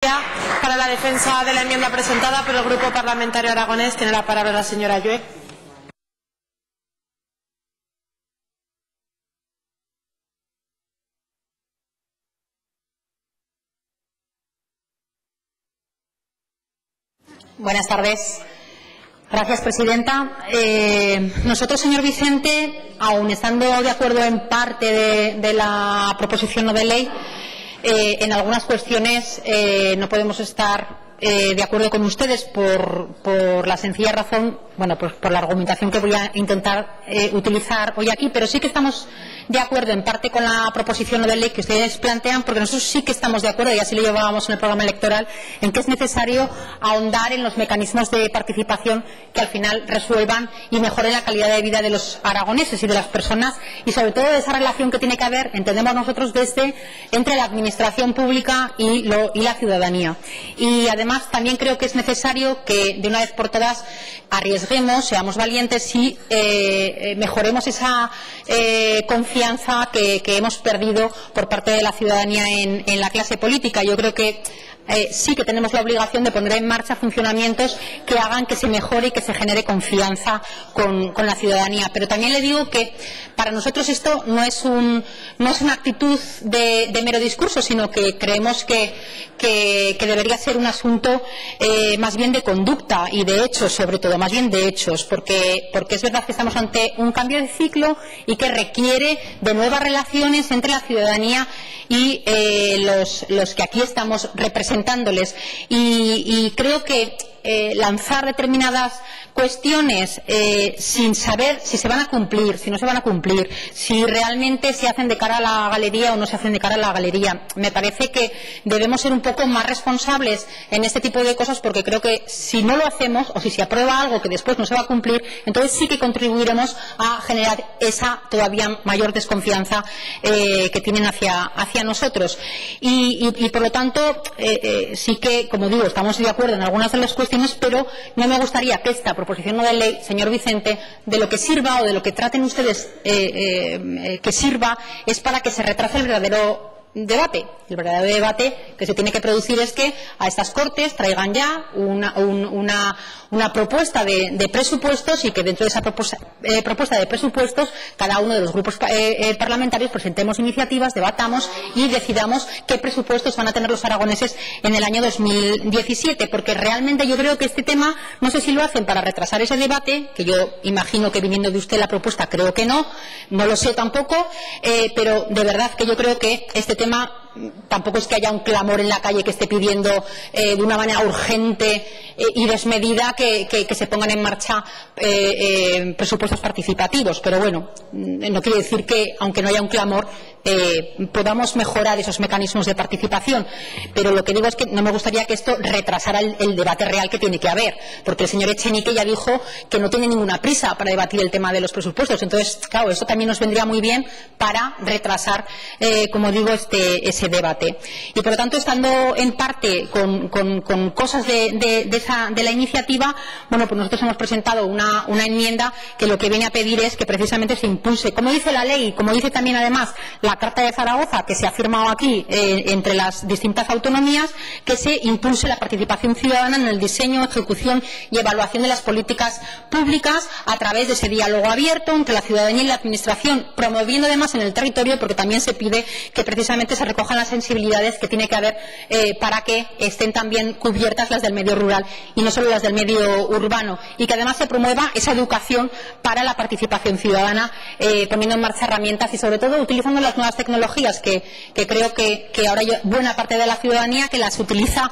Para la defensa de la enmienda presentada por el Grupo Parlamentario Aragonés tiene la palabra la señora Llué. Buenas tardes. Gracias, presidenta. Nosotros, señor Vicente, aun estando de acuerdo en parte de la proposición no de ley, en algunas cuestiones no podemos estar de acuerdo con ustedes por la sencilla razón, bueno, pues por la argumentación que voy a intentar utilizar hoy aquí, pero sí que estamos de acuerdo en parte con la proposición no de ley que ustedes plantean, porque nosotros sí que estamos de acuerdo, y así lo llevábamos en el programa electoral, en que es necesario ahondar en los mecanismos de participación que al final resuelvan y mejoren la calidad de vida de los aragoneses y de las personas, y sobre todo de esa relación que tiene que haber, entendemos nosotros, entre la administración pública y la ciudadanía. Y además también creo que es necesario que de una vez por todas arriesguemos, seamos valientes y mejoremos esa confianza que hemos perdido por parte de la ciudadanía en la clase política. Yo creo que sí que tenemos la obligación de poner en marcha funcionamientos que hagan que se mejore y que se genere confianza con la ciudadanía. Pero también le digo que para nosotros esto no es una actitud de mero discurso, sino que creemos que debería ser un asunto más bien de conducta y de hechos, sobre todo, más bien de hechos, porque es verdad que estamos ante un cambio de ciclo y que requiere de nuevas relaciones entre la ciudadanía y los que aquí estamos representándoles. Y creo que lanzar determinadas cuestiones sin saber si se van a cumplir, si no se van a cumplir, si realmente se hacen de cara a la galería o no se hacen de cara a la galería. Me parece que debemos ser un poco más responsables en este tipo de cosas, porque creo que si no lo hacemos o si se aprueba algo que después no se va a cumplir, entonces sí que contribuiremos a generar esa todavía mayor desconfianza que tienen hacia nosotros. Y por lo tanto, sí que, como digo, estamos de acuerdo en algunas de las cuestiones, pero no me gustaría que esta proposición no de ley, señor Vicente, de lo que sirva o de lo que traten ustedes que sirva es para que se retrase el verdadero debate. El verdadero debate que se tiene que producir es que a estas Cortes traigan ya una propuesta de presupuestos, y que dentro de esa propuesta de presupuestos cada uno de los grupos parlamentarios presentemos iniciativas, debatamos y decidamos qué presupuestos van a tener los aragoneses en el año 2017, porque realmente yo creo que este tema, no sé si lo hacen para retrasar ese debate, que yo imagino que viniendo de usted la propuesta creo que no lo sé tampoco, pero de verdad que yo creo que este tema tampoco es que haya un clamor en la calle que esté pidiendo de una manera urgente y desmedida que se pongan en marcha presupuestos participativos, pero bueno, no quiere decir que, aunque no haya un clamor, podamos mejorar esos mecanismos de participación, pero lo que digo es que no me gustaría que esto retrasara el debate real que tiene que haber, porque el señor Echenique ya dijo que no tiene ninguna prisa para debatir el tema de los presupuestos. Entonces, claro, eso también nos vendría muy bien para retrasar, como digo, ese debate. Y por lo tanto, estando en parte con cosas de la iniciativa, bueno, pues nosotros hemos presentado una enmienda que lo que viene a pedir es que precisamente se impulse, como dice la ley, como dice también además la Carta de Zaragoza, que se ha firmado aquí entre las distintas autonomías, que se impulse la participación ciudadana en el diseño, ejecución y evaluación de las políticas públicas a través de ese diálogo abierto entre la ciudadanía y la administración, promoviendo además en el territorio, porque también se pide que precisamente se recojan las sensibilidades que tiene que haber para que estén también cubiertas las del medio rural y no solo las del medio urbano, y que además se promueva esa educación para la participación ciudadana, poniendo en marcha herramientas y sobre todo utilizando las nuevas tecnologías que creo que ahora buena parte de la ciudadanía que las utiliza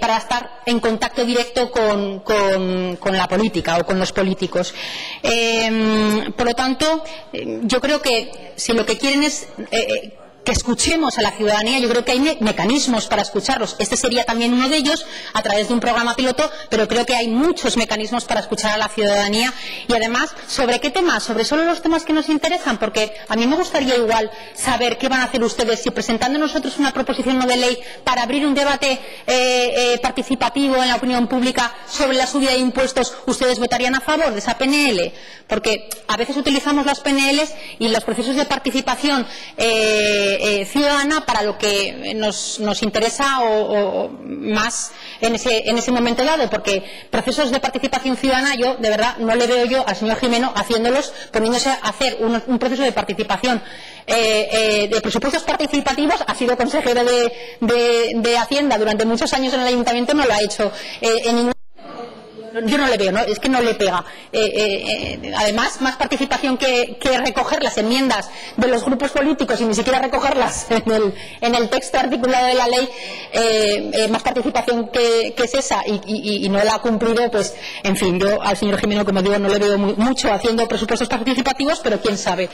para estar en contacto directo con la política o con los políticos. Por lo tanto, yo creo que si lo que quieren es que escuchemos a la ciudadanía, yo creo que hay mecanismos para escucharlos. Este sería también uno de ellos, a través de un programa piloto, pero creo que hay muchos mecanismos para escuchar a la ciudadanía. Y además, ¿sobre qué temas? Sobre solo los temas que nos interesan, porque a mí me gustaría igual saber qué van a hacer ustedes, si presentando nosotros una proposición no de ley para abrir un debate participativo en la opinión pública sobre la subida de impuestos, ustedes votarían a favor de esa PNL, porque a veces utilizamos las PNLs y los procesos de participación ciudadana para lo que nos interesa o más en ese momento dado, porque procesos de participación ciudadana yo de verdad no le veo yo al señor Gimeno haciéndolos, poniéndose a hacer un proceso de participación de presupuestos participativos. Ha sido consejero de Hacienda durante muchos años en el Ayuntamiento, no lo ha hecho en ningún. Yo no le veo, ¿no? Es que no le pega. Además, más participación que recoger las enmiendas de los grupos políticos y ni siquiera recogerlas en el texto articulado de la ley, más participación que es esa y no la ha cumplido, pues, en fin, yo al señor Gimeno, como digo, no le veo mucho haciendo presupuestos participativos, pero quién sabe.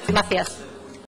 Gracias.